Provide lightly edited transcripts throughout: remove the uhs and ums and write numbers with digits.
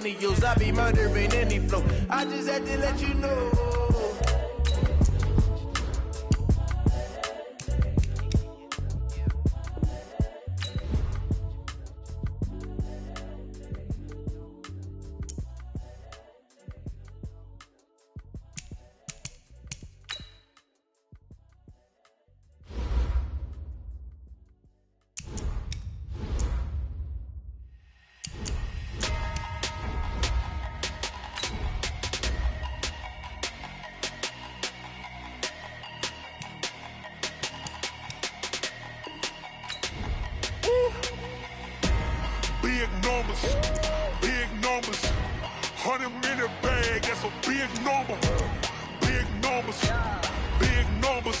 I be murdering any flow. I just had to let you know. Big numbers, 100 in a bag, that's a big number. Big numbers,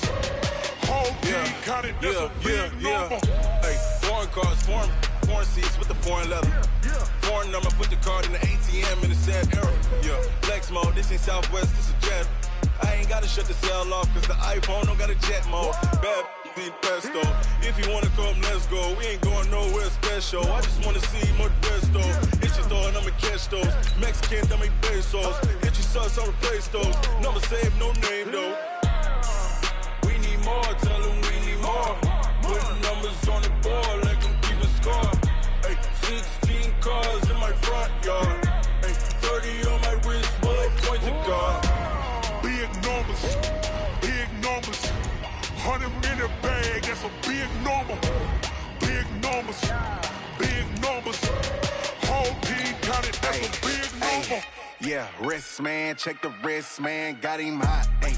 whole team counted, that's a big number. Hey, foreign cars, foreign seats with the foreign leather. Foreign number, put the card in the ATM in the sad era. Yeah, flex mode, this ain't Southwest, this a jet. I ain't gotta shut the cell off, cause the iPhone don't got a jet mode. Bad ain't pesto. If you wanna come, let's go. We ain't going nowhere special. I just wanna see more pesto. Hit your thought, I'ma catch those. Mexican, that make pesos. Hit your sus, I'll replace those. Number saved, no name though. We need more, tell them we need more. Putting numbers on the board, like I'm keeping score. Hey, 16 cars in my front yard. Hey, 30 on my wrist, while I point to God. Big numbers, 100 in a bag, that's a big number. Big numbers, whole team counted, that's a big number. Yeah, wrist man, check the wrist man, got him hot. Ay,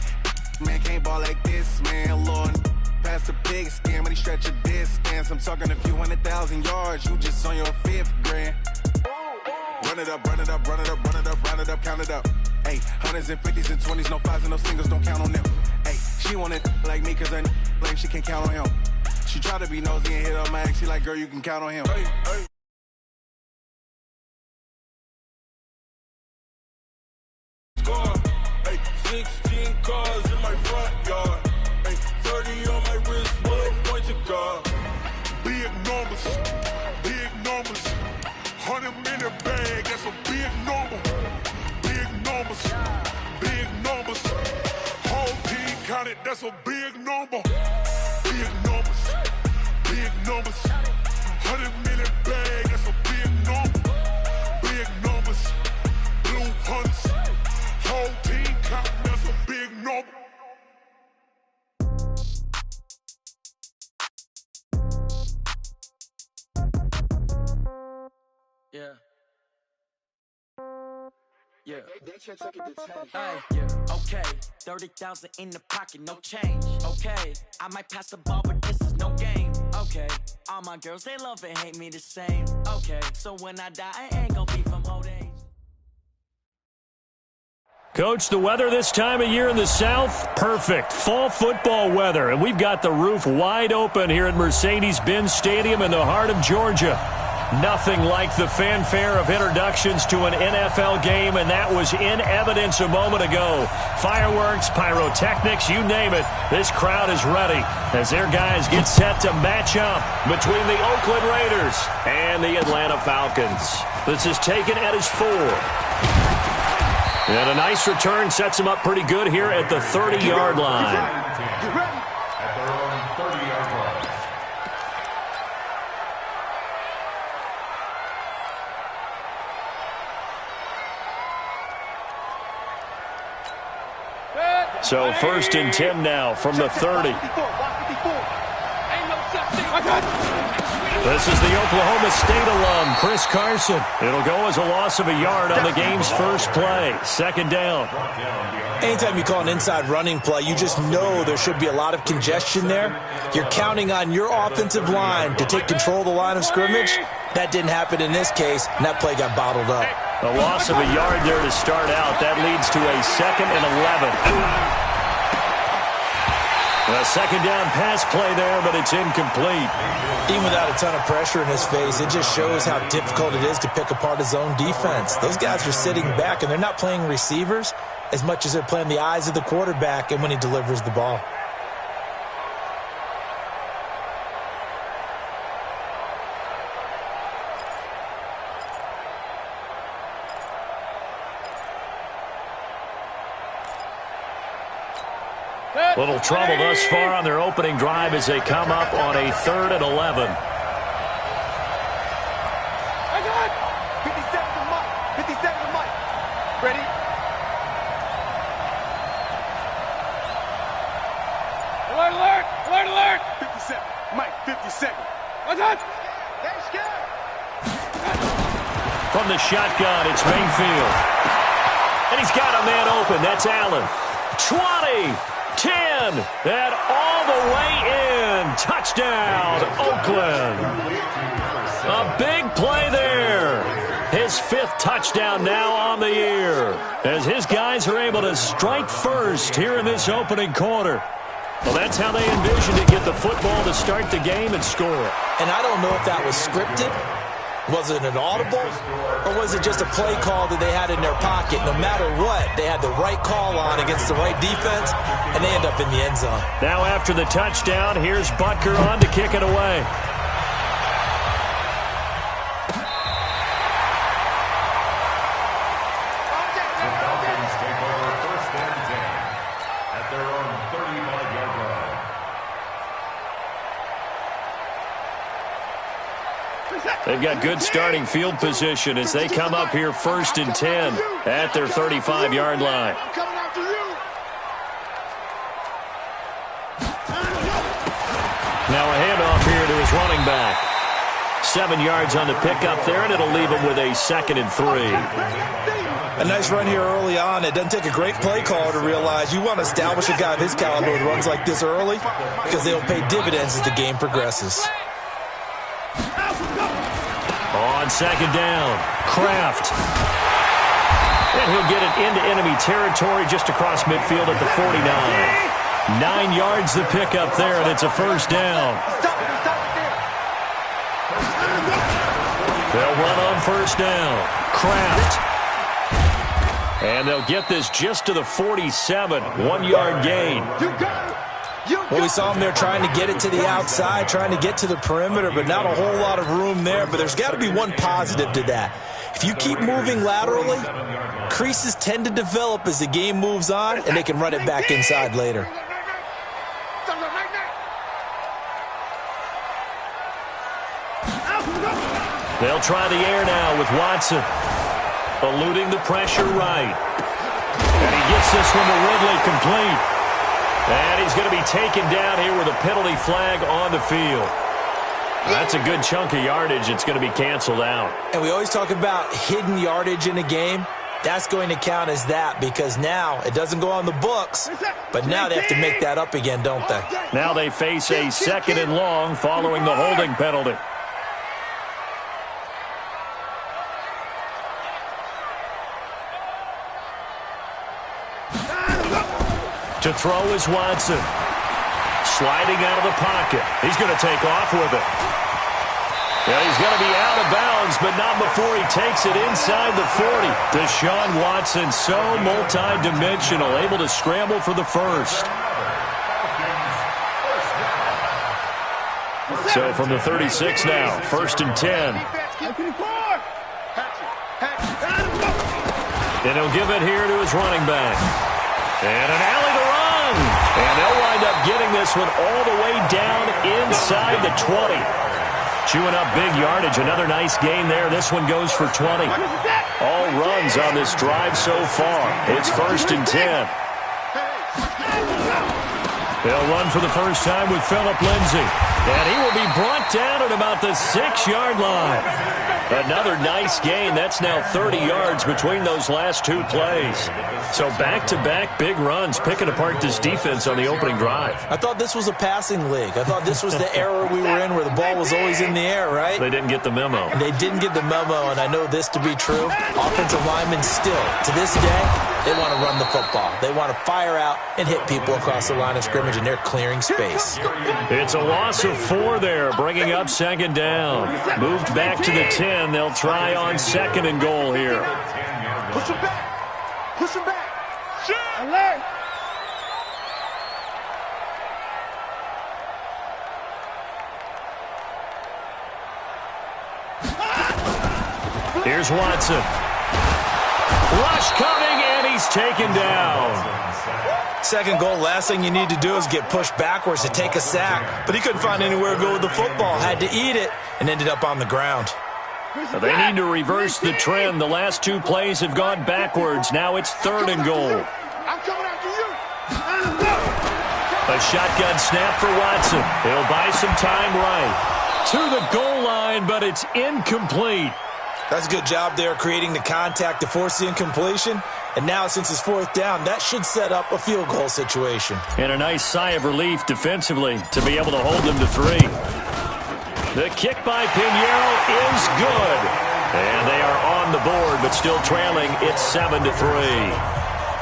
man can't ball like this, man. Lord, past the pig skin, but he stretch a distance. I'm talking a few 100,000 yards, you just on your 5th grand. Run it up, count it up. Ay, hundreds and 50s and 20s, no 5s and no singles, don't count on them. Ay, she want it like me, cause her like she can't count on him. She try to be nosy and hit up my ex, she like, girl, you can count on him. Hey, hey. Score, hey, 16 cars in my front yard. Hey, 30 on my wrist, while I point to God. Big numbers, 100 in a bag, that's a big number. Big numbers, whole team counted, that's a big number. Big numbers, 100 million bag, that's a big number. Big numbers, blue hunts, whole team counting, that's a big number. Yeah. Okay, 30,000 in the pocket, no change. Okay, I might pass the ball, but this is no game. Okay, all my girls, they love and hate me the same. Okay, so when I die, I ain't gonna be from old age. Coach, the weather this time of year in the South, perfect. Fall football weather, and we've got the roof wide open here at Mercedes-Benz Stadium in the heart of Georgia. Nothing like the fanfare of introductions to an NFL game, and that was in evidence a moment ago. Fireworks, pyrotechnics, you name it. This crowd is ready as their guys get set to match up between the Oakland Raiders and the Atlanta Falcons. This is taken at his 4. And a nice return sets him up pretty good here at the 30-yard line. Get ready. At their own 30-yard line. So 1st and 10 now from the 30. This is the Oklahoma State alum, Chris Carson. It'll go as a loss of a yard on the game's first play. 2nd down. Anytime you call an inside running play, you just know there should be a lot of congestion there. You're counting on your offensive line to take control of the line of scrimmage. That didn't happen in this case, and that play got bottled up. A loss of a yard there to start out. That leads to a 2nd and 11. A 2nd down pass play there, but it's incomplete. Even without a ton of pressure in his face, it just shows how difficult it is to pick apart his own defense. Those guys are sitting back, and they're not playing receivers as much as they're playing the eyes of the quarterback and when he delivers the ball. Little trouble thus far on their opening drive as they come up on a 3rd and 11. 50 seconds to Mike. 50 seconds to Mike. Ready? Alert, alert! Alert, alert! 50 seconds. Mike, 50 seconds. What's up? They're scared. From the shotgun, it's Mayfield. And he's got a man open. That's Allen. 20, 10, and all the way in. Touchdown, Oakland. A big play there. His 5th touchdown now on the year, as his guys are able to strike first here in this opening quarter. Well, that's how they envisioned to get the football to start the game and score. And I don't know if that was scripted. Was it an audible? Or was it just a play call that they had in their pocket? No matter what, they had the right call on against the right defense, and they end up in the end zone. Now after the touchdown, here's Butker on to kick it away. They've got good starting field position as they come up here 1st and 10 at their 35-yard line. Now a handoff here to his running back. 7 yards on the pickup there, and it'll leave him with a 2nd and 3. A nice run here early on. It doesn't take a great play caller to realize you want to establish a guy of his caliber with runs like this early because they'll pay dividends as the game progresses. On 2nd down, Kraft. And he'll get it into enemy territory just across midfield at the 49. 9 yards the pickup there, and it's a 1st down. They'll run on 1st down. Kraft. And they'll get this just to the 47. 1-yard gain. Well, we saw him there trying to get it to the outside, trying to get to the perimeter, but not a whole lot of room there. But there's got to be one positive to that. If you keep moving laterally, creases tend to develop as the game moves on, and they can run it back inside later. They'll try the air now with Watson. Eluding the pressure right. And he gets this one to Ridley complete. And he's going to be taken down here with a penalty flag on the field. That's a good chunk of yardage. It's going to be canceled out. And we always talk about hidden yardage in a game. That's going to count as that because now it doesn't go on the books, but now they have to make that up again, don't they? Now they face a 2nd and long following the holding penalty. To throw is Watson. Sliding out of the pocket. He's going to take off with it. Yeah, he's going to be out of bounds, but not before he takes it inside the 40. Deshaun Watson, so multi-dimensional, able to scramble for the 1st. So from the 36 now, 1st and 10. And he'll give it here to his running back. And an alley to run. And they'll wind up getting this one all the way down inside the 20. Chewing up big yardage. Another nice gain there. This one goes for 20. All runs on this drive so far. It's 1st and 10. They'll run for the first time with Phillip Lindsay. And he will be brought down at about the 6-yard line. Another nice gain. That's now 30 yards between those last 2 plays. So back-to-back big runs, picking apart this defense on the opening drive. I thought this was a passing league. I thought this was the era we were in where the ball was always in the air, right? They didn't get the memo. They didn't get the memo, and I know this to be true. Offensive linemen still, to this day, they want to run the football. They want to fire out and hit people across the line of scrimmage, and they're clearing space. It's a loss of 4 there, bringing up 2nd down. Moved back to the 10. They'll try on 2nd and goal here. Push him back. Push him back. Alert. Here's Watson. Rush coming, and he he's taken down. Second goal, last thing you need to do is get pushed backwards to take a sack. But he couldn't find anywhere to go with the football. Had to eat it and ended up on the ground. They need to reverse the trend. The last two plays have gone backwards. Now it's 3rd and goal. I'm coming after you. A shotgun snap for Watson. He'll buy some time right. To the goal line, but it's incomplete. That's a good job there creating the contact to force the incompletion. And now since it's 4th down, that should set up a field goal situation. And a nice sigh of relief defensively to be able to hold them to 3. The kick by Pinheiro is good. And they are on the board, but still trailing. It's 7-3.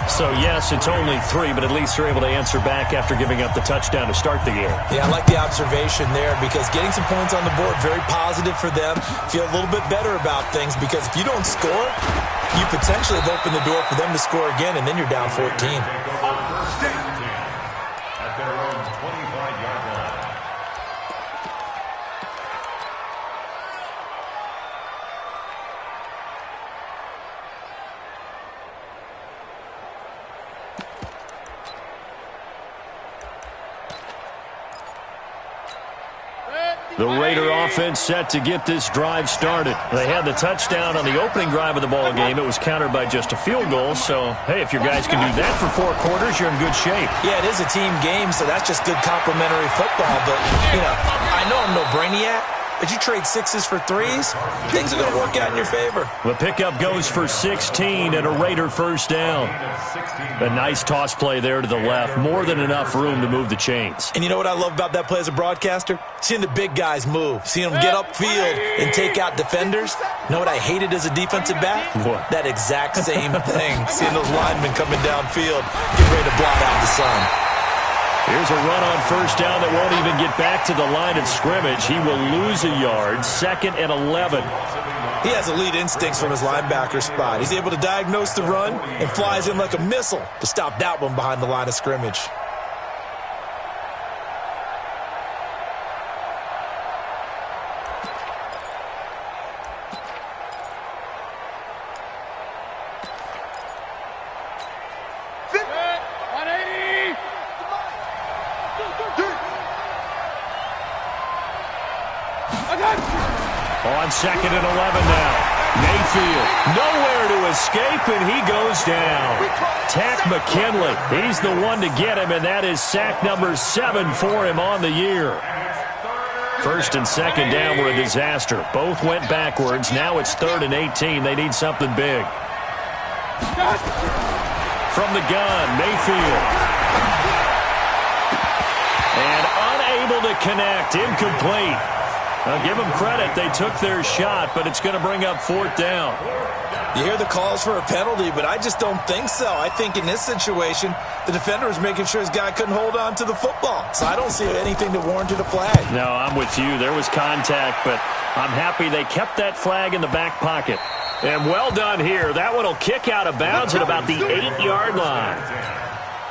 So, yes, it's only 3, but at least they're able to answer back after giving up the touchdown to start the game. Yeah, I like the observation there because getting some points on the board, very positive for them. Feel a little bit better about things because if you don't score, you potentially have opened the door for them to score again, and then you're down 14. At their own 25-yard line. The Raider offense set to get this drive started. They had the touchdown on the opening drive of the ball game. It was countered by just a field goal. So, hey, if your guys can do that for 4 quarters, you're in good shape. Yeah, it is a team game, so that's just good complimentary football. But, you know, I know I'm no brainiac, but you trade 6s for 3s, things are going to work out in your favor. The pickup goes for 16 and a Raider first down. A nice toss play there to the left. More than enough room to move the chains. And you know what I love about that play as a broadcaster? Seeing the big guys move. Seeing them get upfield and take out defenders. You know what I hated as a defensive back? What? That exact same thing. Seeing those linemen coming downfield, getting ready to blot out the sun. Here's a run on first down that won't even get back to the line of scrimmage. He will lose a yard. 2nd and 11. He has elite instincts from his linebacker spot. He's able to diagnose the run and flies in like a missile to stop that one behind the line of scrimmage. On 2nd and 11 now. Mayfield nowhere to escape, and he goes down. Takk McKinley, he's the one to get him, and that is sack number 7 for him on the year. 1st and 2nd down were a disaster. Both went backwards. Now it's 3rd and 18. They need something big. From the gun, Mayfield. And unable to connect. Incomplete. I'll give them credit. They took their shot, but it's going to bring up 4th down. You hear the calls for a penalty, but I just don't think so. I think in this situation, the defender was making sure his guy couldn't hold on to the football. So I don't see anything that warranted a flag. No, I'm with you. There was contact, but I'm happy they kept that flag in the back pocket. And well done here. That one will kick out of bounds at about the 8-yard line.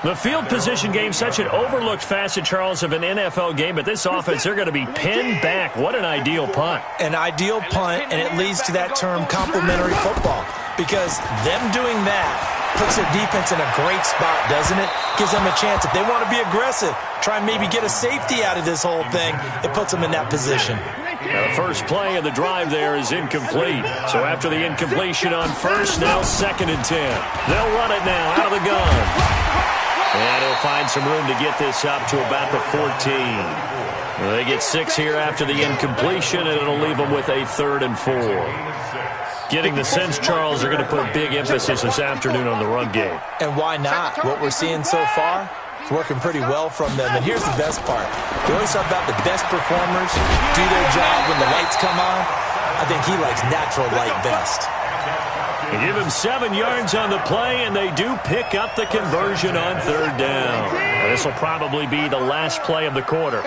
The field position game, such an overlooked facet, Charles, of an NFL game, but this offense, they're going to be pinned back. What an ideal punt. An ideal punt, and it leads to that term complimentary football, because them doing that puts their defense in a great spot, doesn't it? Gives them a chance. If they want to be aggressive, try and maybe get a safety out of this whole thing, it puts them in that position. Now, the first play of the drive there is incomplete. So after the incompletion on first, now 2nd and 10. They'll run it now out of the gun. And he'll find some room to get this up to about the 14. They get 6 here after the incompletion, and it'll leave them with a 3rd and 4. Getting the sense, Charles, they're going to put a big emphasis this afternoon on the run game. And why not? What we're seeing so far is working pretty well from them. And here's the best part. We always talk about the best performers do their job when the lights come on. I think he likes natural light best. They give him 7 yards on the play, and they do pick up the conversion on 3rd down. This will probably be the last play of the quarter.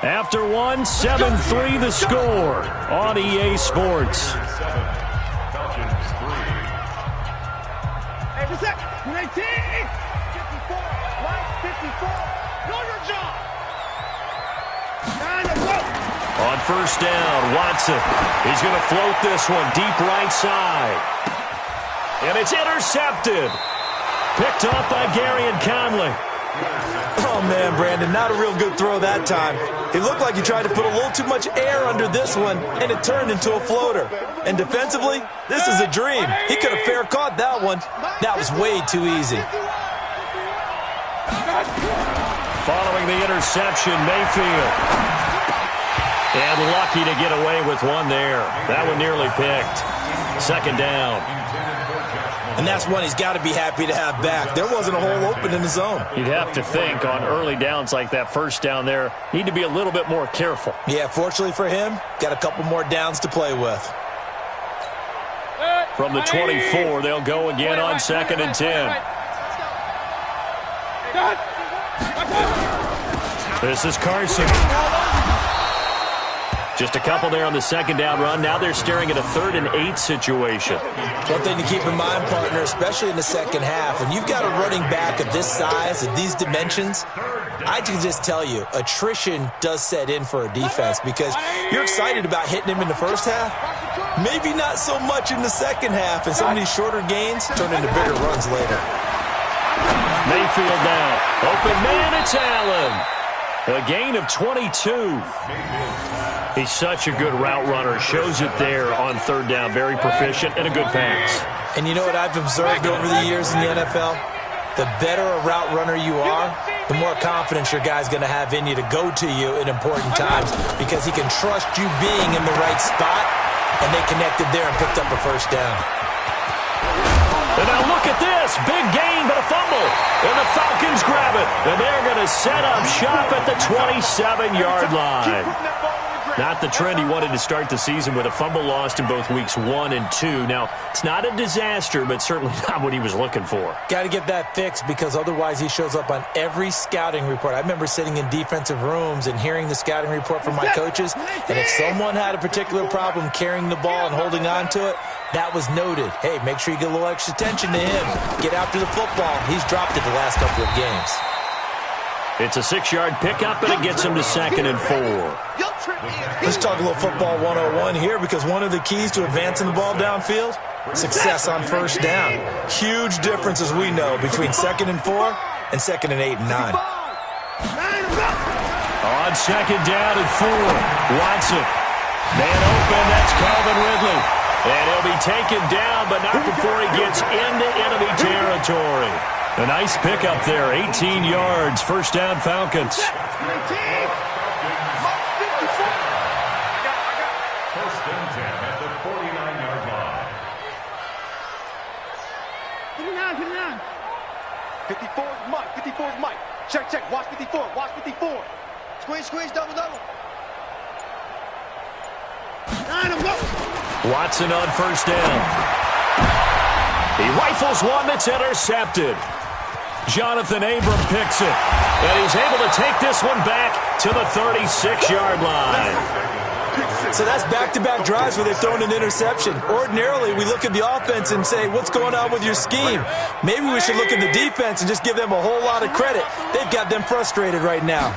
After one, 7-3 the score on EA Sports. Hey, what's that? 19, 54, right, 54. Know your job. On first down, Watson. He's going to float this one deep right side. And it's intercepted. Picked off by Garyon Conley. Oh, man, Brandon, not a real good throw that time. It looked like he tried to put a little too much air under this one, and it turned into a floater. And defensively, this is a dream. He could have fair caught that one. That was way too easy. Following the interception, Mayfield. And lucky to get away with one there. That one nearly picked. Second down. And that's one he's got to be happy to have back. There wasn't a hole open in the zone. You'd have to think on early downs like that first down there, need to be a little bit more careful. Yeah, fortunately for him, got a couple more downs to play with. From the 24, they'll go again on 2nd and 10. This is Carson. Just a couple there on the second down run. Now they're staring at a 3rd and 8 situation. One thing to keep in mind, partner, especially in the second half, when you've got a running back of this size, of these dimensions, I can just tell you, attrition does set in for a defense because you're excited about hitting him in the first half. Maybe not so much in the second half, and some of these shorter gains turn into bigger runs later. Mayfield now. Open man, it's Allen. A gain of 22. He's such a good route runner. Shows it there on 3rd down. Very proficient and a good pass. And you know what I've observed over the years in the NFL? The better a route runner you are, the more confidence your guy's going to have in you to go to you in important times because he can trust you being in the right spot, and they connected there and picked up a first down. And now look at this. Big gain, but a fumble. And the Falcons grab it. And they're going to set up shop at the 27-yard line. Not the trend he wanted to start the season with a fumble lost in both weeks 1 and 2. Now, it's not a disaster, but certainly not what he was looking for. Got to get that fixed because otherwise he shows up on every scouting report. I remember sitting in defensive rooms and hearing the scouting report from my coaches, and if someone had a particular problem carrying the ball and holding on to it, that was noted. Hey, make sure you get a little extra attention to him. Get after the football. He's dropped it the last couple of games. It's a 6-yard pickup, and it gets him to 2nd and 4. Let's talk a little football 101 here because one of the keys to advancing the ball downfield, success on first down. Huge difference, as we know, between 2nd and 4 and 2nd and 8 and 9. On 2nd down and 4, Watson. Man open, that's Calvin Ridley. And he'll be taken down, but not before he gets into enemy territory. A nice pickup there, 18 yards, first down Falcons. First and 10 at the 49-yard line. 54 is Mike. 54 is Mike. Check. Watch 54. Watch 54. Squeeze. Double. Watson on first down. He rifles one that's intercepted. Jonathan Abram picks it. And he's able to take this one back to the 36-yard line. So that's back-to-back drives where they've thrown an interception. Ordinarily, we look at the offense and say, what's going on with your scheme? Maybe we should look at the defense and just give them a whole lot of credit. They've got them frustrated right now.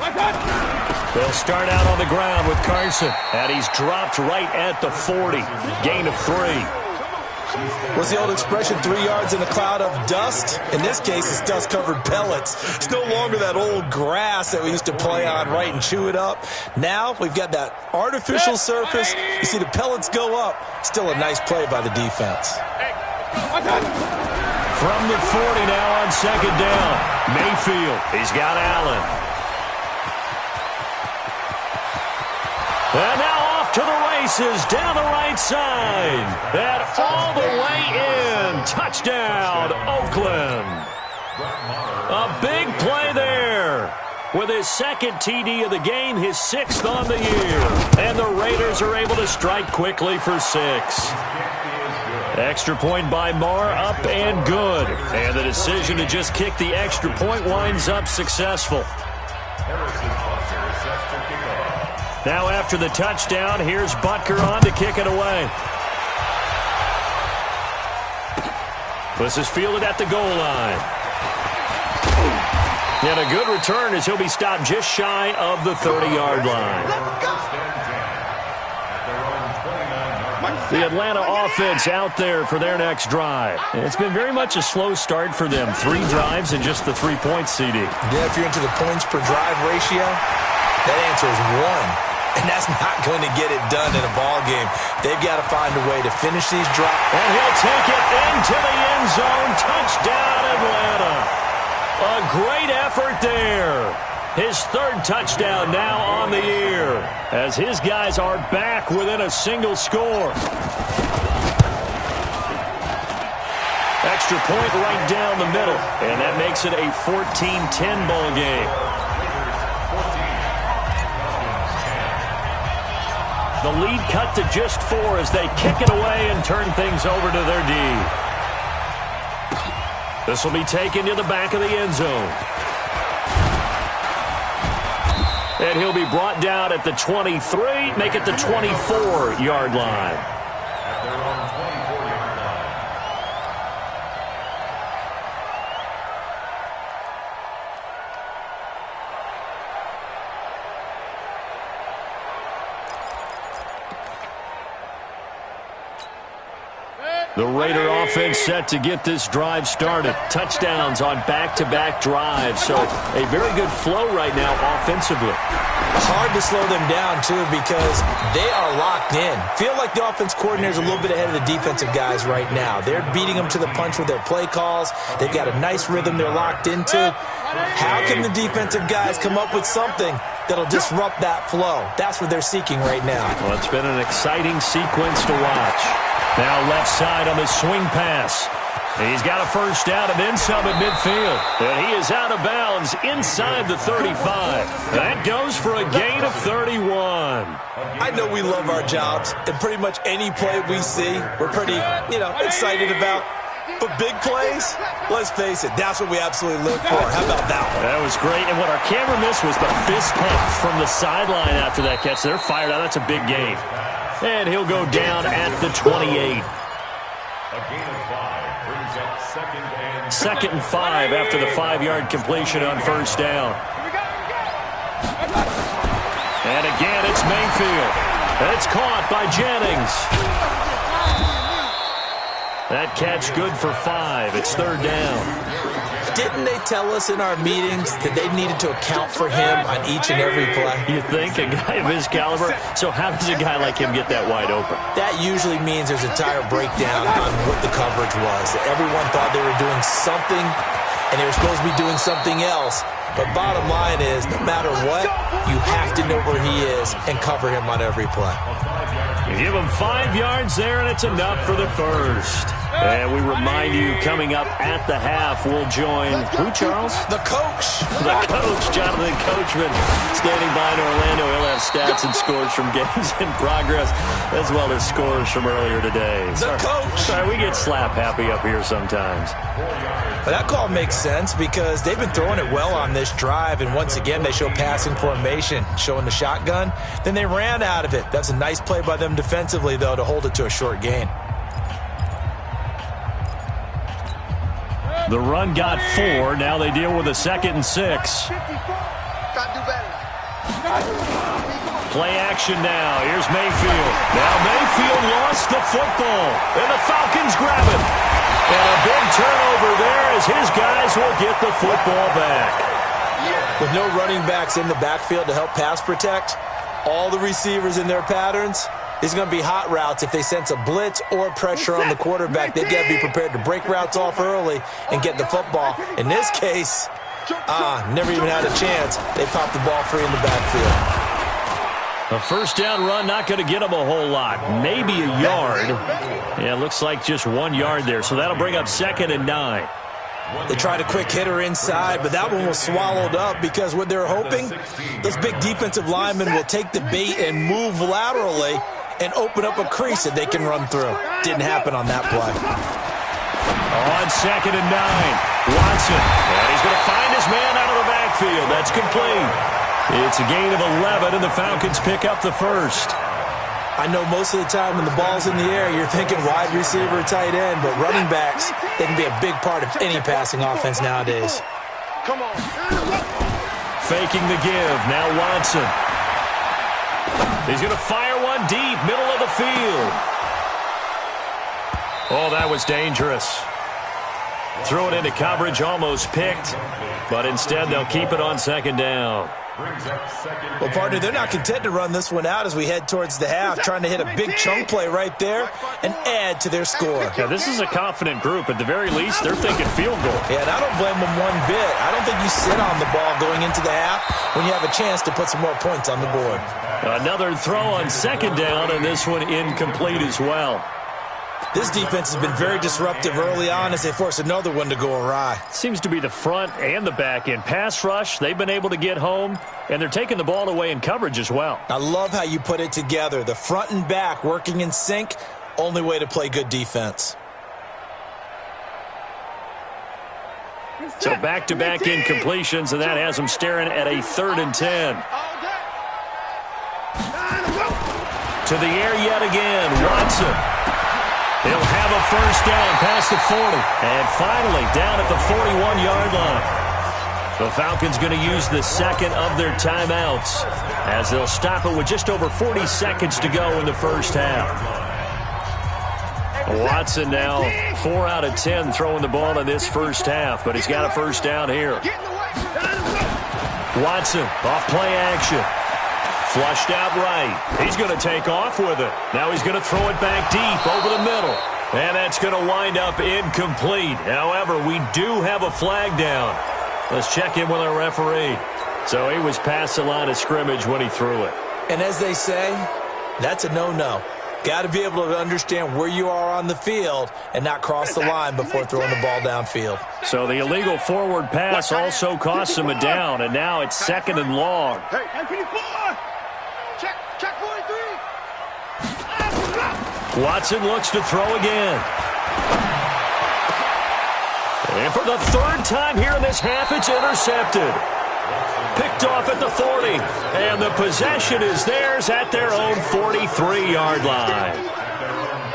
They'll start out on the ground with Carson. And he's dropped right at the 40. Gain of 3. What's the old expression, 3 yards in a cloud of dust? In this case, it's dust-covered pellets. It's no longer that old grass that we used to play on, right, and chew it up. Now we've got that artificial surface. You see the pellets go up. Still a nice play by the defense. From the 40 now on 2nd down. Mayfield, he's got Allen. And now off to the races down the right side. And all the way in. Touchdown, Oakland. A big play there. With his 2nd TD of the game, his 6th on the year. And the Raiders are able to strike quickly for 6. Extra point by Marr, up and good. And the decision to just kick the extra point winds up successful. Now after the touchdown, here's Butker on to kick it away. This is fielded at the goal line. And a good return as he'll be stopped just shy of the 30-yard line. The Atlanta offense out there for their next drive. It's been very much a slow start for them. 3 drives and just the 3 points, CD. Yeah, if you're into the points per drive ratio, that answer is 1. And that's not going to get it done in a ball game. They've got to find a way to finish these drives. And he'll take it into the end zone. Touchdown, Atlanta. A great effort there. His 3rd touchdown now on the year as his guys are back within a single score. Extra point right down the middle, and that makes it a 14-10 ball game. The lead cut to just 4 as they kick it away and turn things over to their D. This will be taken to the back of the end zone. And he'll be brought down at the 23, make it the 24-yard line. At their own 24-yard line. The Raider offense set to get this drive started. Touchdowns on back-to-back drives. So a very good flow right now offensively. Hard to slow them down, too, because they are locked in. Feel like the offense coordinator is a little bit ahead of the defensive guys right now. They're beating them to the punch with their play calls. They've got a nice rhythm they're locked into. How can the defensive guys come up with something that'll disrupt that flow? That's what they're seeking right now. Well, it's been an exciting sequence to watch. Now left side on the swing pass. He's got a first down and then some at midfield. And he is out of bounds inside the 35. That goes for a gain of 31. I know we love our jobs, and pretty much any play we see, we're pretty, excited about. But big plays, let's face it, that's what we absolutely live for. How about that one? That was great. And what our camera missed was the fist pump from the sideline after that catch. They're fired out. That's a big gain. And he'll go down at the 28. A gain of 5 brings up 2nd and 2nd and 5 after the 5-yard completion on first down. And again, it's Mayfield. It's caught by Jennings. That catch good for 5. It's 3rd down. Didn't they tell us in our meetings that they needed to account for him on each and every play? You think? A guy of his caliber? So how does a guy like him get that wide open? That usually means there's a tire breakdown on what the coverage was. Everyone thought they were doing something, and they were supposed to be doing something else. But bottom line is, no matter what, you have to know where he is and cover him on every play. You give him 5 yards there, and it's enough for the first. And we remind you, coming up at the half, we'll join who, Charles? The coach. The coach, Jonathan Coachman, standing by in Orlando. He'll have stats and scores from games in progress, as well as scores from earlier today. The coach. Sorry, we get slap happy up here sometimes. But that call makes sense because they've been throwing it well on this drive, and once again they show passing formation, showing the shotgun. Then they ran out of it. That's a nice play by them defensively, though, to hold it to a short gain. The run got 4. Now they deal with a 2nd and 6. Play action now. Here's Mayfield. Now Mayfield lost the football, and the Falcons grab it. And a big turnover there as his guys will get the football back. With no running backs in the backfield to help pass protect, all the receivers in their patterns, these are going to be hot routes. If they sense a blitz or pressure on the quarterback, they've got to be prepared to break routes off early and get the football. In this case, never even had a chance. They popped the ball free in the backfield. A first down run, not going to get them a whole lot. Maybe a yard. Yeah, it looks like just 1 yard there. So that'll bring up 2nd and 9. They tried a quick hitter inside, but that one was swallowed up because what they're hoping, those big defensive linemen will take the bait and move laterally and open up a crease that they can run through. Didn't happen on that play. On 2nd and 9, Watson. And he's going to find his man out of the backfield. That's complete. It's a gain of 11, and the Falcons pick up the first. I know most of the time when the ball's in the air, you're thinking wide receiver, tight end, but running backs, they can be a big part of any passing offense nowadays. Come on. Faking the give. Now Watson. He's going to fire one deep, middle of the field. Oh, that was dangerous. Threw it into coverage, almost picked, but instead they'll keep it on second down. Well, partner, they're not content to run this one out as we head towards the half, trying to hit a big chunk play right there and add to their score. Yeah, this is a confident group. At the very least, they're thinking field goal. Yeah, and I don't blame them one bit. I don't think you sit on the ball going into the half when you have a chance to put some more points on the board. Another throw on second down, and this one incomplete as well. This defense has been very disruptive early on as they force another one to go awry. Seems to be the front and the back end. Pass rush, they've been able to get home, and they're taking the ball away in coverage as well. I love how you put it together. The front and back working in sync, only way to play good defense. So back-to-back incompletions, and that has them staring at a 3rd and 10. To the air yet again, Watson. He'll have a first down past the 40. And finally, down at the 41-yard line. The Falcons going to use the second of their timeouts as they'll stop it with just over 40 seconds to go in the first half. Watson now 4 out of 10 throwing the ball in this first half, but he's got a first down here. Watson off play action. Flushed out right. He's going to take off with it. Now he's going to throw it back deep over the middle. And that's going to wind up incomplete. However, we do have a flag down. Let's check in with our referee. So he was past the line of scrimmage when he threw it. And as they say, that's a no-no. Got to be able to understand where you are on the field and not cross the line before throwing the ball downfield. So the illegal forward pass also costs him a down, and now it's 2nd and long. Check 43. Watson looks to throw again. And for the 3rd time here in this half, it's intercepted. Picked off at the 40. And the possession is theirs at their own 43-yard line.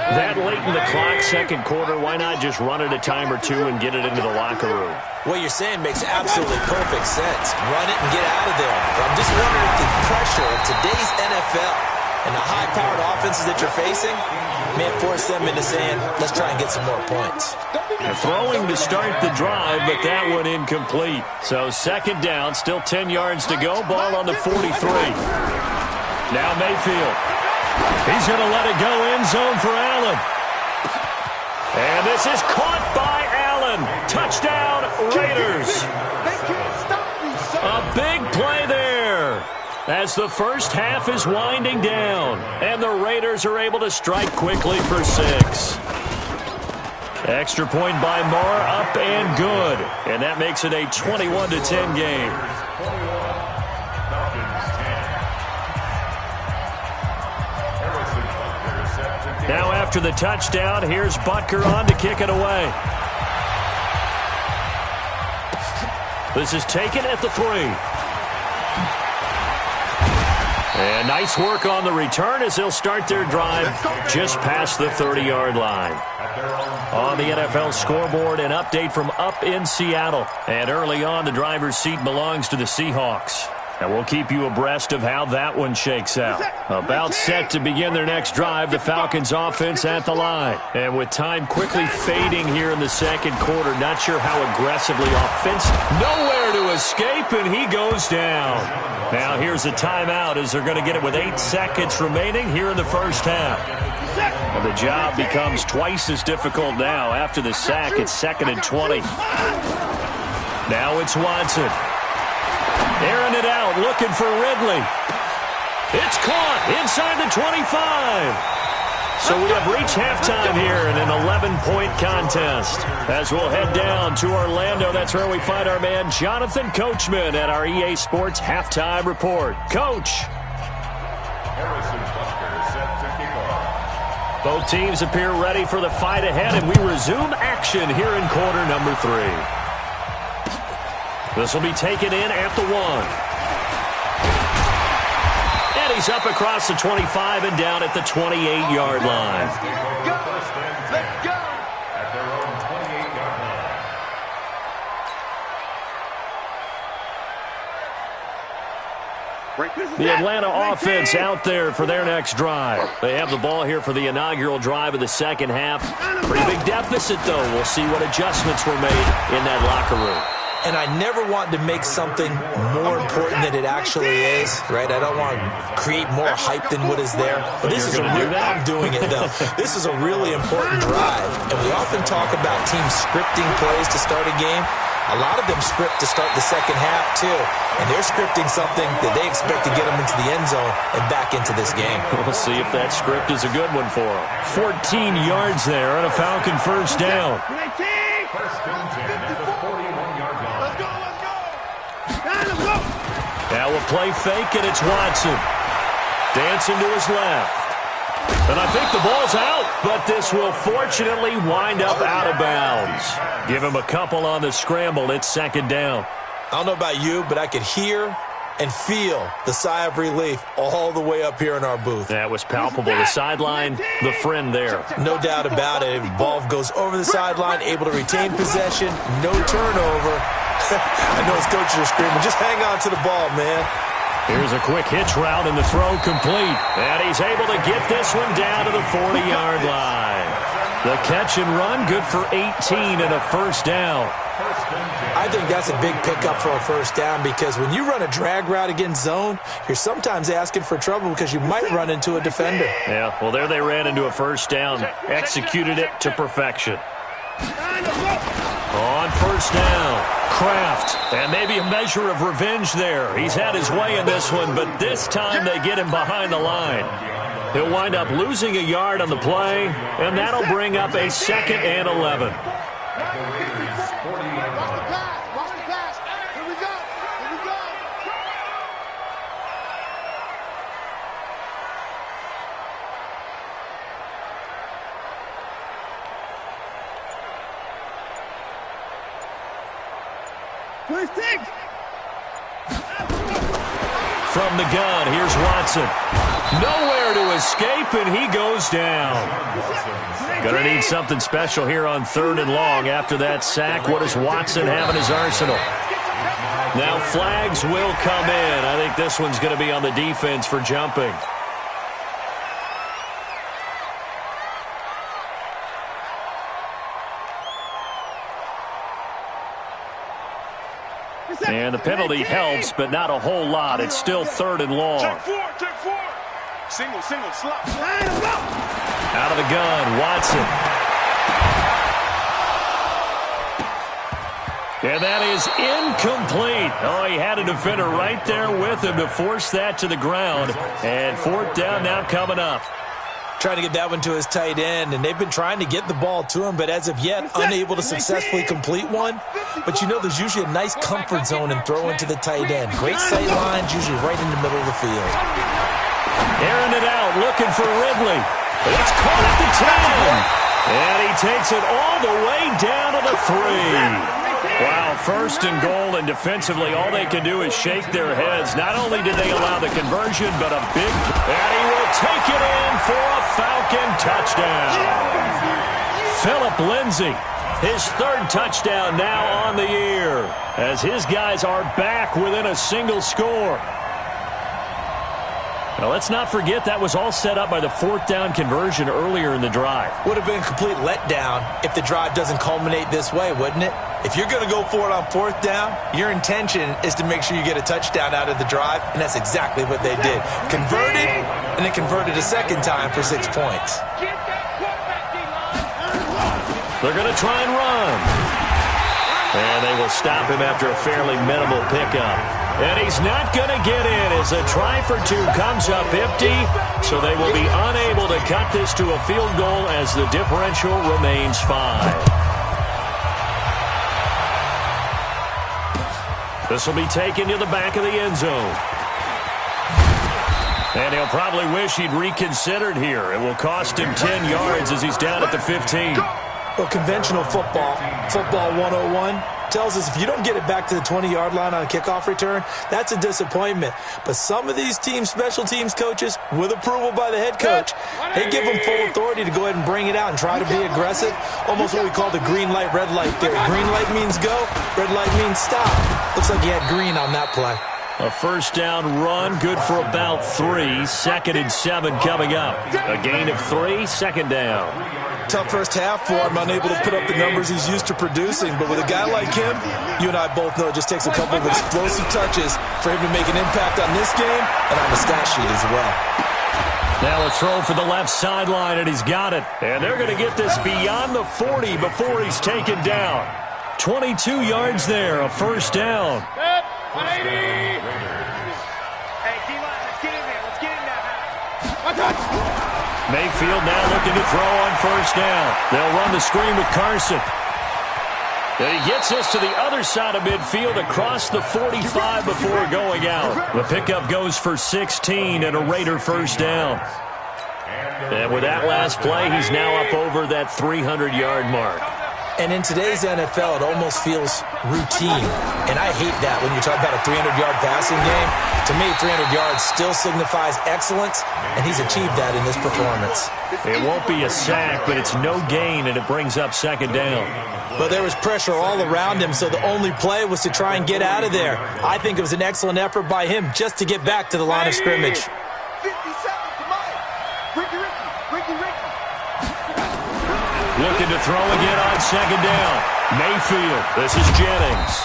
That late in the clock, second quarter, why not just run it a time or two and get it into the locker room? What you're saying makes absolutely perfect sense. Run it and get out of there. But I'm just wondering if the pressure of today's NFL and the high-powered offenses that you're facing may force them into saying, let's try and get some more points. They're throwing to start the drive, but that one incomplete. So 2nd down, still 10 yards to go. Ball on the 43. Now Mayfield. He's going to let it go end zone for Allen. And this is caught by Allen. Touchdown, Raiders. A big play there as the first half is winding down. And the Raiders are able to strike quickly for 6. Extra point by Moore, up and good. And that makes it a 21-10 game. Now after the touchdown, here's Butker on to kick it away. This is taken at the 3. And nice work on the return as they'll start their drive just past the 30-yard line. On the NFL scoreboard, an update from up in Seattle. And early on, the driver's seat belongs to the Seahawks. And we'll keep you abreast of how that one shakes out. About set to begin their next drive, the Falcons offense at the line. And with time quickly fading here in the second quarter, not sure how aggressively offensive. Nowhere to escape, and he goes down. Now here's a timeout as they're going to get it with 8 seconds remaining here in the first half. And the job becomes twice as difficult now. After the sack, it's 2nd and 20. Now it's Watson. Airing it out, looking for Ridley. It's caught inside the 25. So we have reached halftime here in an 11-point contest. As we'll head down to Orlando, that's where we find our man Jonathan Coachman at our EA Sports Halftime Report. Coach. Both teams appear ready for the fight ahead, and we resume action here in quarter number 3. This will be taken in at the 1. And he's up across the 25 and down at the 28-yard line. Let's go. At their own 28-yard line. Right, this is The Atlanta offense out there for their next drive. They have the ball here for the inaugural drive of the second half. Pretty big deficit, though. We'll see what adjustments were made in that locker room. And I never want to make something more important than it actually is, right? I don't want to create more hype than what is there. But this is I'm doing it, though. This is a really important drive. And we often talk about teams scripting plays to start a game. A lot of them script to start the second half, too. And they're scripting something that they expect to get them into the end zone and back into this game. We'll see if that script is a good one for them. 14 yards there on a Falcon first down. First and 10 at the 41-yard line. Let's go, let's go. Let's go. Now a play fake, and it's Watson. Dancing to his left. And I think the ball's out, but this will fortunately wind up out of bounds. Give him a couple on the scramble. It's second down. I don't know about you, but I could hear and feel the sigh of relief all the way up here in our booth. That was palpable. The sideline, the friend there. No doubt about it. Ball goes over the sideline, able to retain possession, no turnover. I know his coaches are screaming, just hang on to the ball, man. Here's a quick hitch route, and the throw complete. And he's able to get this one down to the 40-yard line. The catch and run, good for 18 and a first down. I think that's a big pickup for a first down because when you run a drag route against zone, you're sometimes asking for trouble because you might run into a defender. Yeah, well, there they ran into a first down, executed it to perfection. On first down, Kraft, and maybe a measure of revenge there. He's had his way in this one, but this time they get him behind the line. He'll wind up losing a yard on the play, and that'll bring up a 2nd and 11. From the gun, here's Watson. Nowhere to escape, and he goes down. Gonna need something special here on 3rd and long after that sack. What does Watson have in his arsenal? Now flags will come in. I think this one's going to be on the defense for jumping. And the penalty helps, but not a whole lot. It's still 3rd and long. Check four. Single, slot. Out of the gun, Watson. And that is incomplete. Oh, he had a defender right there with him to force that to the ground. And 4th down now coming up. Trying to get that one to his tight end, and they've been trying to get the ball to him, but as of yet, unable to successfully complete one. But you know there's usually a nice comfort zone in throwing to the tight end. Great sight lines, usually right in the middle of the field. Airing it out, looking for Ridley. It's caught at the 10. And he takes it all the way down to the 3. Wow, 1st and goal, and defensively all they can do is shake their heads. Not only did they allow the conversion, but a big... And he will take it in for a Falcon touchdown. Phillip Lindsay, his 3rd touchdown now on the year, as his guys are back within a single score. Now, let's not forget that was all set up by the 4th down conversion earlier in the drive. Would have been a complete letdown if the drive doesn't culminate this way, wouldn't it? If you're going to go for it on 4th down, your intention is to make sure you get a touchdown out of the drive, and that's exactly what they did. Converted, and then converted a 2nd time for 6 points. They're going to try and run. And they will stop him after a fairly minimal pickup. And he's not going to get in as a try for 2 comes up empty. So they will be unable to cut this to a field goal as the differential remains 5. This will be taken to the back of the end zone. And he'll probably wish he'd reconsidered here. It will cost him 10 yards as he's down at the 15. Well, conventional football 101, tells us if you don't get it back to the 20-yard line on a kickoff return, that's a disappointment. But some of these special teams coaches, with approval by the head coach, they give them full authority to go ahead and bring it out and try to be aggressive. Almost what we call the green light, red light theory. Green light means go, red light means stop. Looks like he had green on that play. A first down run, good for about 3. 2nd and 7 coming up. A gain of 3, 2nd down. Tough first half for him, unable to put up the numbers he's used to producing. But with a guy like him, you and I both know it just takes a couple of explosive touches for him to make an impact on this game and on the stat sheet as well. Now a throw for the left sideline, and he's got it. And they're going to get this beyond the 40 before he's taken down. 22 yards there, a first down. 180. Hey, D-line, let's get in there. Let's get in there. Mayfield now looking to throw on first down. They'll run the screen with Carson. And he gets us to the other side of midfield across the 45 before going out. The pickup goes for 16 and a Raider first down. And with that last play, he's now up over that 300-yard mark. And in today's NFL, it almost feels routine. And I hate that when you talk about a 300-yard passing game. To me, 300 yards still signifies excellence, and he's achieved that in this performance. It won't be a sack, but it's no gain, and it brings up 2nd down. But there was pressure all around him, so the only play was to try and get out of there. I think it was an excellent effort by him just to get back to the line of scrimmage. 57 to Mike. Ricky. Looking to throw again on 2nd down. Mayfield. This is Jennings.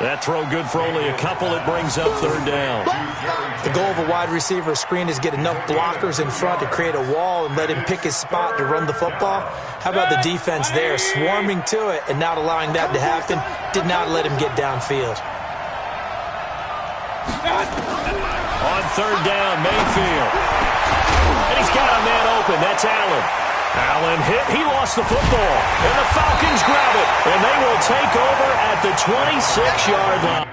That throw good for only a couple. It brings up 3rd down. The goal of a wide receiver screen is get enough blockers in front to create a wall and let him pick his spot to run the football. How about the defense there, swarming to it and not allowing that to happen? Did not let him get downfield. On 3rd down, Mayfield. And he's got a man open. That's Allen. Allen hit. He lost the football. And the Falcons grab it. And they will take over at the 26-yard line.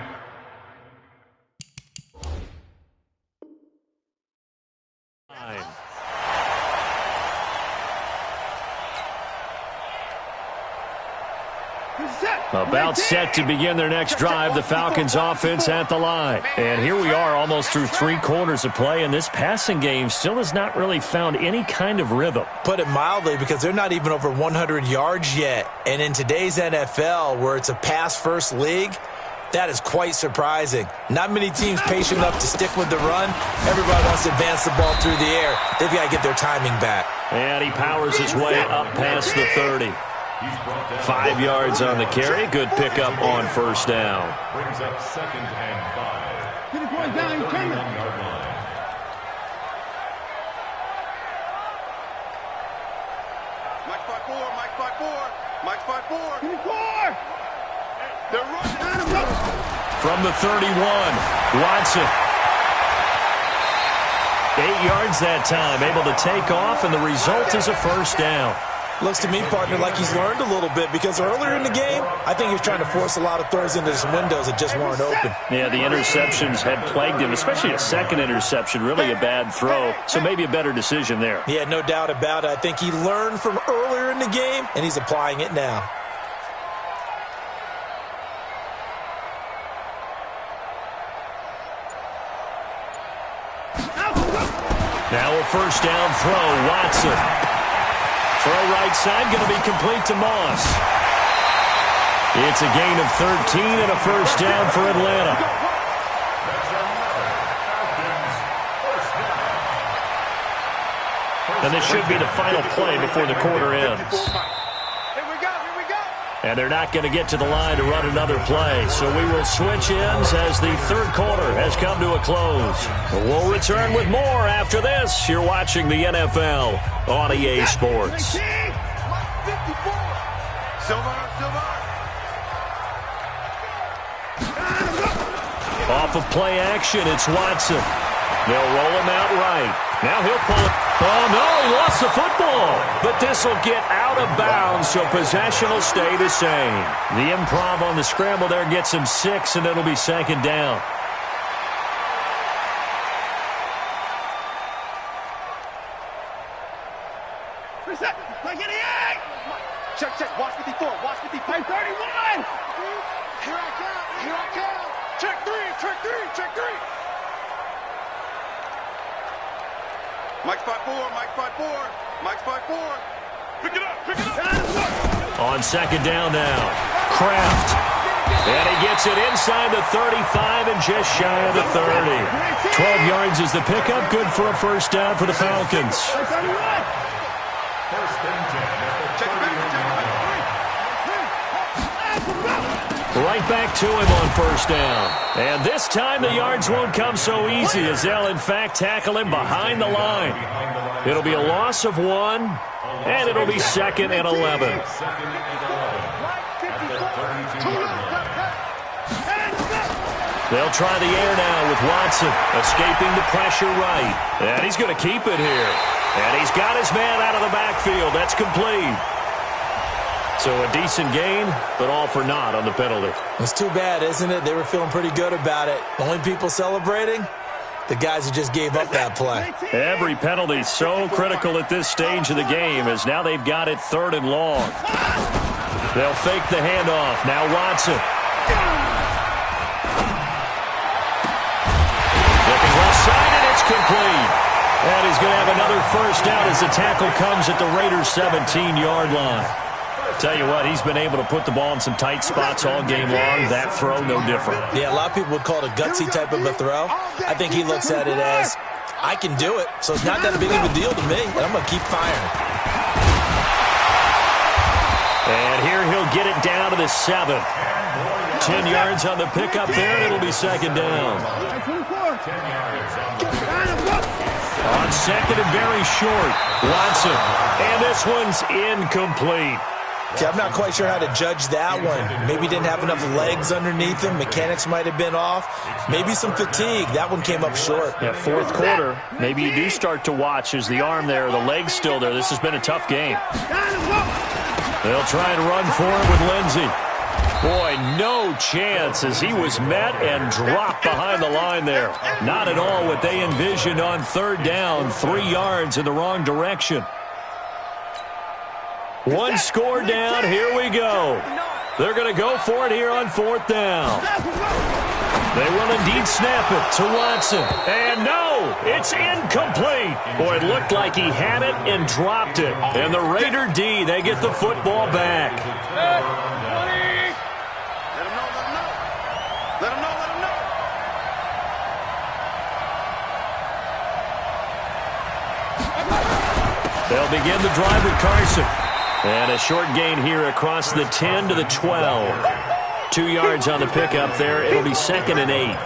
About set to begin their next drive, the Falcons offense at the line. And here we are almost through 3 quarters of play, and this passing game still has not really found any kind of rhythm. Put it mildly, because they're not even over 100 yards yet. And in today's NFL, where it's a pass-first league, that is quite surprising. Not many teams patient enough to stick with the run. Everybody wants to advance the ball through the air. They've got to get their timing back. And he powers his way up past the 30. 5 yards on the carry. Good pickup on first down. Brings up 2nd and 5. Get the boys down. You turn it. Mike 5-4. Mike 5-4. Mike 5-4. Give me 4. They're running. From the 31, Watson. 8 yards that time. Able to take off, and the result is a first down. Looks to me, partner, like he's learned a little bit, because earlier in the game, I think he was trying to force a lot of throws into some windows that just weren't open. Yeah, the interceptions had plagued him, especially a second interception, really a bad throw, so maybe a better decision there. Yeah, no doubt about it. I think he learned from earlier in the game, and he's applying it now. Now a first down throw, Watson. Throw right side, going to be complete to Moss. It's a gain of 13 and a first down for Atlanta. And this should be the final play before the quarter ends. And they're not going to get to the line to run another play. So we will switch ends as the 3rd quarter has come to a close. We'll return with more after this. You're watching the NFL on EA Sports. Off of play action, it's Watson. They'll roll him out right. Now he'll pull it. Oh, no, he lost the football. But this will get out of bounds, so possession will stay the same. The improv on the scramble there gets him 6, and it'll be 2nd down. Check. Watch 54. Watch 55. 31. Here I come. Check 3. Mike's 5-4. Mike's 5-4. Pick it up. On 2nd down now, Kraft. And he gets it inside the 35 and just shy of the 30. 12 yards is the pickup. Good for a first down for the Falcons. Right back to him on first down. And this time the yards won't come so easy as they'll, in fact, tackle him behind the line. It'll be a loss of 1, and it'll be 2nd and 11. They'll try the air now with Watson, escaping the pressure right. And he's going to keep it here. And he's got his man out of the backfield. That's complete. So a decent gain, but all for naught on the penalty. It's too bad, isn't it? They were feeling pretty good about it. The only people celebrating, the guys who just gave up that play. Every penalty so critical at this stage of the game as now they've got it 3rd and long. They'll fake the handoff. Now Watson. Looking well side, and it's complete. And he's going to have another first down as the tackle comes at the Raiders' 17-yard line. Tell you what, he's been able to put the ball in some tight spots all game long. That throw, no different. Yeah, a lot of people would call it a gutsy type of a throw. I think he looks at it as, I can do it, so it's not that big of a deal to me, and I'm going to keep firing. And here he'll get it down to the 7. 10 yards on the pickup there, and it'll be 2nd down. On 2nd and very short, Watson. And this one's incomplete. Okay, I'm not quite sure how to judge that one. Maybe didn't have enough legs underneath him. Mechanics might have been off. Maybe some fatigue. That one came up short. Yeah, 4th quarter. Maybe you do start to watch as the arm there, the leg's still there. This has been a tough game. They'll try and run for it with Lindsey. Boy, no chance as he was met and dropped behind the line there. Not at all what they envisioned on 3rd down. 3 yards in the wrong direction. 1 score down. Here we go. They're going to go for it here on 4th down. They will indeed snap it to Watson. And no, it's incomplete. Boy, it looked like he had it and dropped it. And the Raider D, they get the football back. Let him know. They'll begin the drive with Carson. And a short gain here across the 10 to the 12. 2 yards on the pickup there. It'll be 2nd and 8.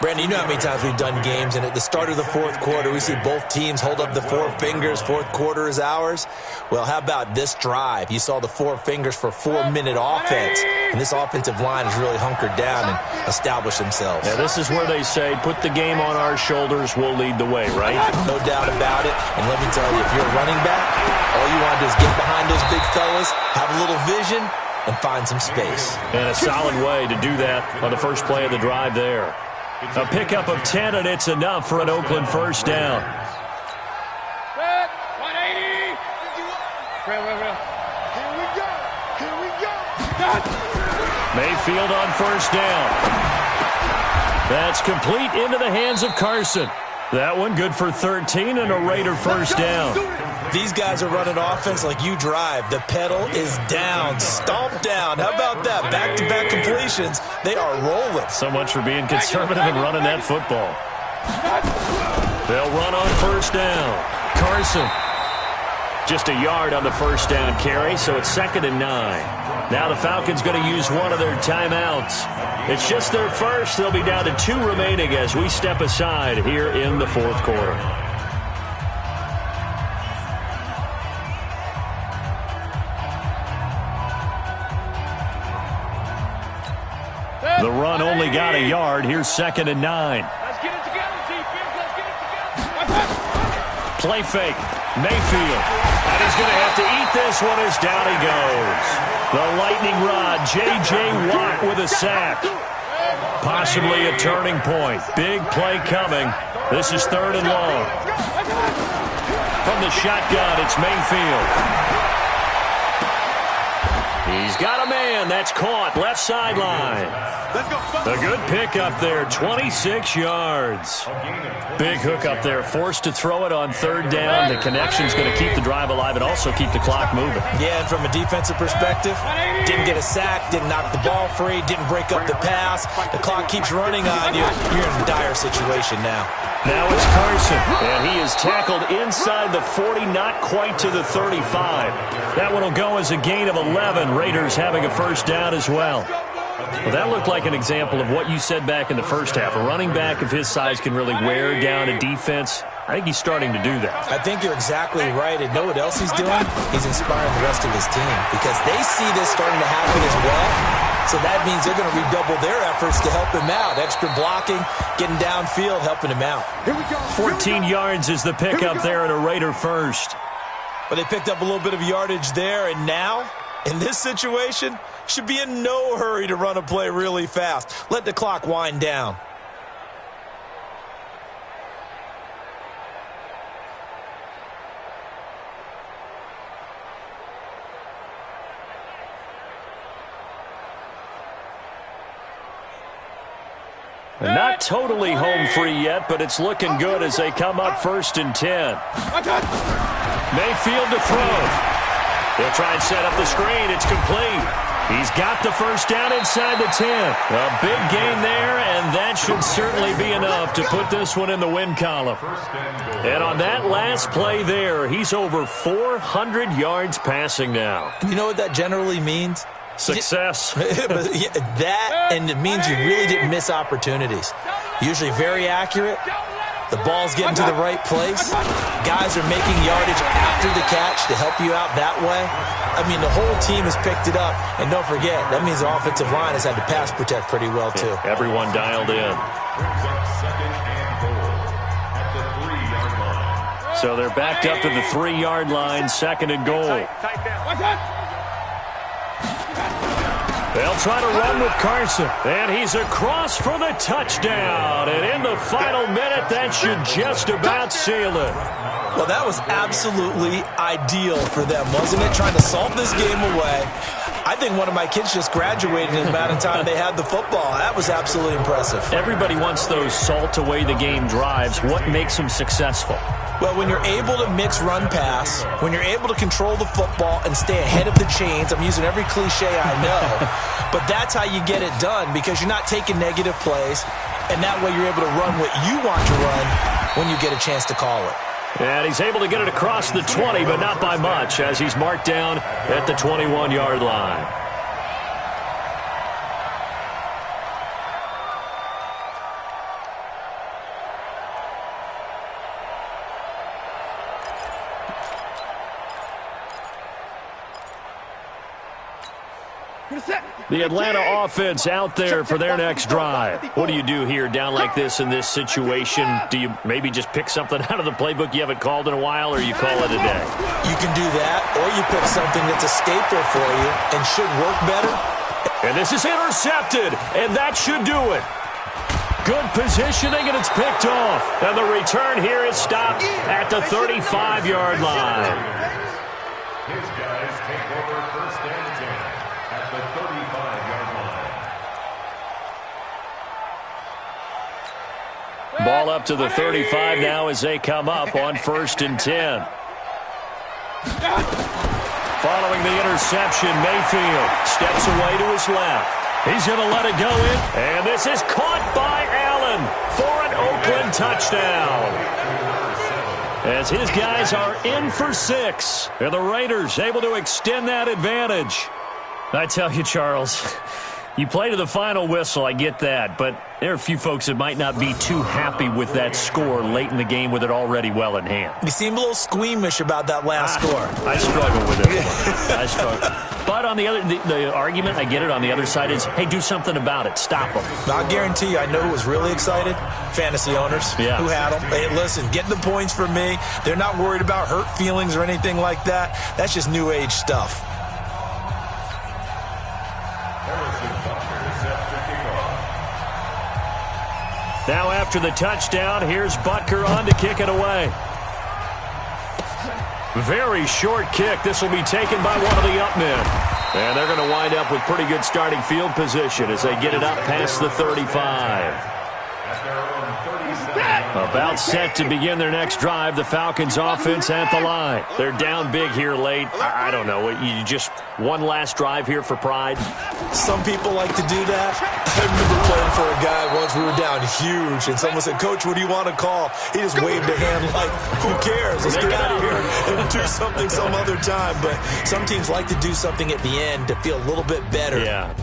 Brandon, you know how many times we've done games, and at the start of the 4th quarter, we see both teams hold up the 4 fingers. 4th quarter is ours. Well, how about this drive? You saw the 4 fingers for 4-minute offense, and this offensive line has really hunkered down and established themselves. Yeah, this is where they say, put the game on our shoulders, we'll lead the way, right? No doubt about it. And let me tell you, if you're a running back, all you want to do is get behind those big fellas, have a little vision, and find some space. And a solid way to do that on the first play of the drive there. A pickup of 10, and it's enough for an Oakland first down. 180. Here we go. Mayfield on first down. That's complete into the hands of Carson. That one good for 13 and a Raider first down. These guys are running offense like you drive. The pedal is down, stomped down. How about that? Back-to-back completions. They are rolling. So much for being conservative and running that football. They'll run on first down. Carson. Just a yard on the first down carry, so it's 2nd and 9. Now the Falcons going to use one of their timeouts. It's just their first. They'll be down to 2 remaining as we step aside here in the 4th quarter. The run only got a yard. Here's 2nd and 9. Let's get it together, defense. Let's get it together. Play fake. Mayfield. And he's going to have to eat this one as down he goes. The lightning rod, J.J. Watt with a sack. Possibly a turning point. Big play coming. This is 3rd and long. From the shotgun, it's Mayfield. He's got a man. That's caught. Left sideline. A good pick up there. 26 yards. Big hook up there. Forced to throw it on third down. The connection's going to keep the drive alive and also keep the clock moving. Yeah, and from a defensive perspective, didn't get a sack, didn't knock the ball free, didn't break up the pass. The clock keeps running on you. You're in a dire situation now. Now it's Carson, and he is tackled inside the 40, not quite to the 35. That one will go as a gain of 11. Raiders having a first down as well. Well, that looked like an example of what you said back in the first half. A running back of his size can really wear down a defense. I think he's starting to do that. I think you're exactly right. And know what else he's doing? He's inspiring the rest of his team because they see this starting to happen as well. So that means they're going to redouble their efforts to help him out. Extra blocking, getting downfield, helping him out. 14 yards is the pickup there and a Raider first. But they picked up a little bit of yardage there, and now, in this situation, should be in no hurry to run a play really fast. Let the clock wind down. Not totally home free yet, but it's looking good as they come up 1st and 10. Mayfield to throw. He'll try and set up the screen. It's complete. He's got the first down inside the 10. A big gain there, and that should certainly be enough to put this one in the win column. And on that last play there, he's over 400 yards passing now. You know what that generally means? Success. That, and it means you really didn't miss opportunities. Usually very accurate. The ball's getting to the right place. Guys are making yardage after the catch to help you out that way. I mean, the whole team has picked it up. And don't forget, that means the offensive line has had to pass protect pretty well, too. Yeah, everyone dialed in. So they're backed up to the 3-yard line, 2nd and goal. They'll try to run with Carson, and he's across for the touchdown. And in the final minute, that should just about seal it. Well, that was absolutely ideal for them, wasn't it? Trying to salt this game away. I think one of my kids just graduated in the amount of time they had the football. That was absolutely impressive. Everybody wants those salt-away-the-game drives. What makes them successful? Well, when you're able to mix run-pass, when you're able to control the football and stay ahead of the chains, I'm using every cliche I know, but that's how you get it done because you're not taking negative plays, and that way you're able to run what you want to run when you get a chance to call it. And he's able to get it across the 20, but not by much, as he's marked down at the 21-yard line. The Atlanta offense out there for their next drive. What do you do here down like this in this situation? Do you maybe just pick something out of the playbook you haven't called in a while, or you call it a day? You can do that, or you pick something that's a staple for you and should work better. And this is intercepted, and that should do it. Good positioning, and it's picked off. And the return here is stopped at the 35-yard line. His guys take over 1st and 10 at the 35-yard line. Ball up to the 35 now as they come up on 1st and 10. Following the interception, Mayfield steps away to his left. He's going to let it go in, and this is caught by Allen for an Oakland touchdown. As his guys are in for 6, and the Raiders able to extend that advantage. I tell you, Charles, you play to the final whistle, I get that, but there are a few folks that might not be too happy with that score late in the game with it already well in hand. You seem a little squeamish about that last score. I struggle with it. I struggle. But on the other, the argument, I get it, on the other side is, hey, do something about it. Stop them. I guarantee you, I know who was really excited. Fantasy owners who had them. Hey, listen, get the points from me. They're not worried about hurt feelings or anything like that. That's just new age stuff. Now after the touchdown, here's Butker on to kick it away. Very short kick. This will be taken by one of the up men. And they're going to wind up with pretty good starting field position as they get it up past the 35. About set to begin their next drive, the Falcons offense at the line. They're down big here late. I don't know. You just one last drive here for pride? Some people like to do that. I remember playing for a guy once. We were down huge, and someone said, "Coach, what do you want to call?" He just waved a hand like, who cares? Let's get out of here and do something some other time. But some teams like to do something at the end to feel a little bit better. Yeah.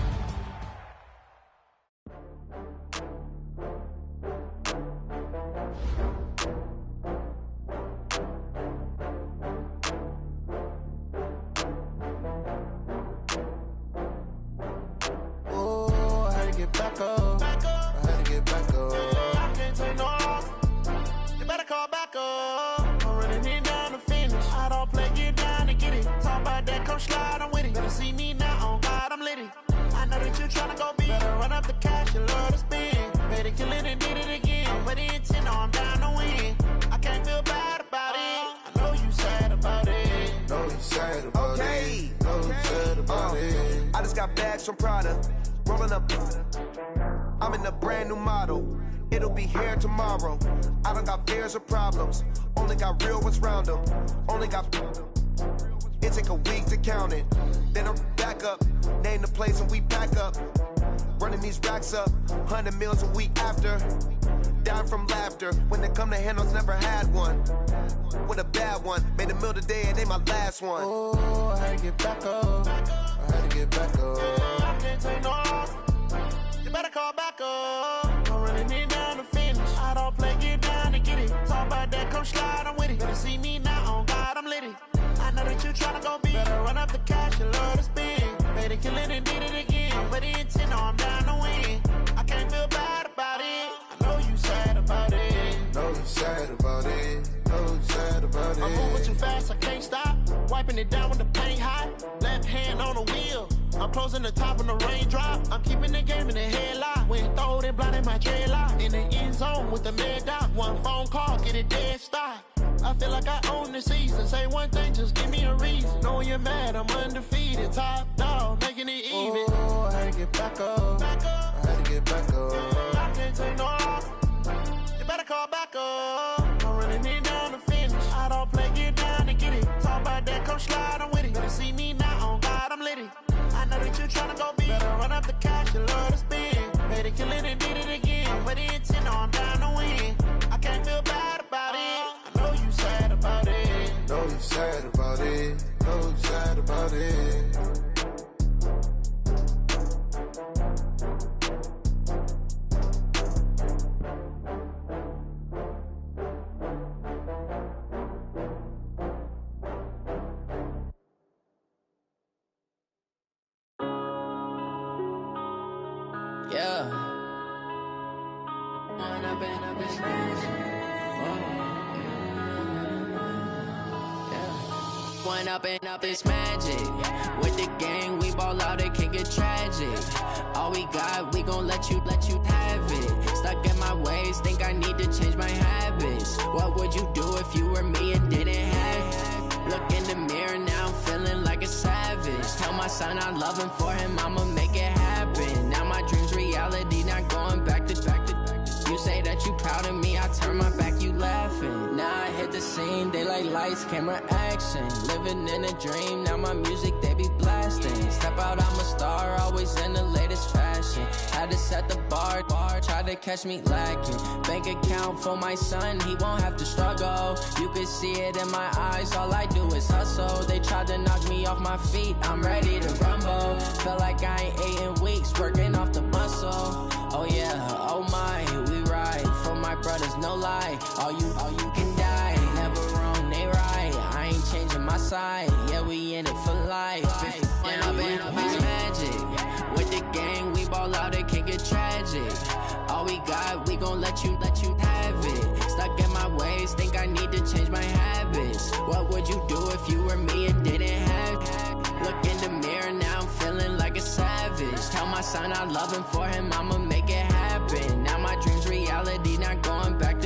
From Prada, rolling up. I'm in a brand new model. It'll be here tomorrow. I don't got fears or problems. Only got real ones round them. Only got. It take a week to count it. Then I'm back up. Name the place and we pack up. Running these racks up. 100 meals a week after. Down from laughter. When they come to handles, never had one. With a bad one. Made a meal today and they my last one. Oh, I had to get back up. I had to get back up. I can't take no off. You better call back up. I'm running it down to finish. I don't play, get down to get it. Talk about that, come slide, I'm with it. Better see me now, on God, I'm litty. I know that you tryna go big. Better run up the cash, you love to spend. Better kill it and did it again. But the intent, no, I'm down to win. I can't feel bad about it. I know you sad about it. Know you sad about it. Know you sad about it. I'm moving too fast, I can't stop. Wiping it down when the paint hot. Left hand on the wheel. I'm closing the top when the raindrop. I'm keeping the game in the headlock. When throw it, blinding my dreadlock. In the end zone with the mad dot. One phone call, get it dead stop. I feel like I own the season. Say one thing, just give me a reason. Knowing you're mad, I'm undefeated. Top dog, making it even. Oh, I had to get back up. I had to get back up. I can't take no off. You better call back up. I'm running it down to finish. I don't play, get down to get it. Talk about that, come slide, I'm with it. Better see me now, on God, I'm litty. I know that you tryna go big. Better run up the cash, you love to spend. Better kill it and did it again. But the intent, no, I'm down to win. I can't feel bad about it. I know you sad about it. Know you sad about it. Know you sad about it. Yeah. One up and up is magic. With the gang, we ball out, it can get tragic. All we got, we gon' let you have it. Stuck in my ways, think I need to change my habits. What would you do if you were me and didn't have it? Look in the mirror, now I'm feeling like a savage. Tell my son I love him, for him I'ma make it happen. Now my dream's reality, not going back to. You say that you proud of me, I turn my back, you laughing. Now I hit the scene, they like lights, camera, action. Living in a dream, now my music, they be blasting. Step out, I'm a star, always in the latest fashion. Had to set the bar, try to catch me lacking. Bank account for my son, he won't have to struggle. You can see it in my eyes, all I do is hustle. They tried to knock me off my feet, I'm ready to rumble. Felt like I ain't ate in weeks, working off the muscle. Oh yeah, oh my, we ride for my brothers, no lie. All you can die, never wrong, they right. I ain't changing my side, yeah, we in it for life. And I've been magic. With the gang, we ball out, it can get tragic. All we got, we gon' let you have it. Stuck in my ways, think I need to change my habits. What would you do if you were me and didn't have it? Look in the mirror, now I'm feeling like a savage. Tell my son I love him, for him I'ma make it happen. Now my dream's reality, not going back to.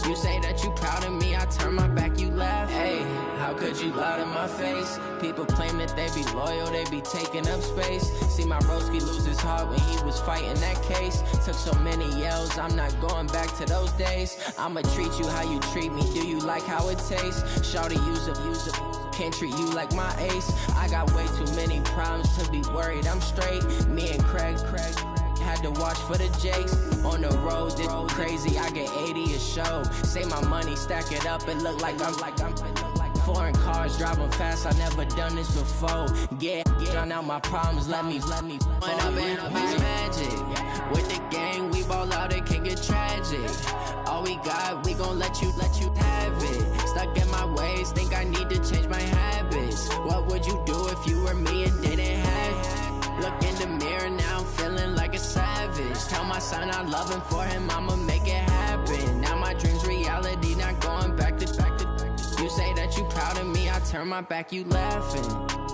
You say that you proud of me, I turn my back, you laugh. Hey, how could would you lie to my face? People claim that they be loyal, they be taking up space. See my broski lose his heart when he was fighting that case. Took so many yells, I'm not going back to those days. I'ma treat you how you treat me, do you like how it tastes? Shawty, use up, can't treat you like my ace. I got way too many problems to be worried, I'm straight. Me and Craig had to watch for the Jakes. On the road, this crazy, I get 80 a show. Say my money, stack it up, it look like I'm foreign cars, driving fast, I never done this before. Yeah, drown out my problems, let me When I've been up is magic. With the gang, we ball out, it can get tragic. All we got, we gon' let you have it. Stuck in my ways, think I need to change my habits. What would you do if you were me and didn't have it? Look in the mirror now, I'm feeling like a savage. Tell my son I love him, for him I'ma make it happen. Now my dream's reality, not going back to. You say that you proud of me, I turn my back, you laughing.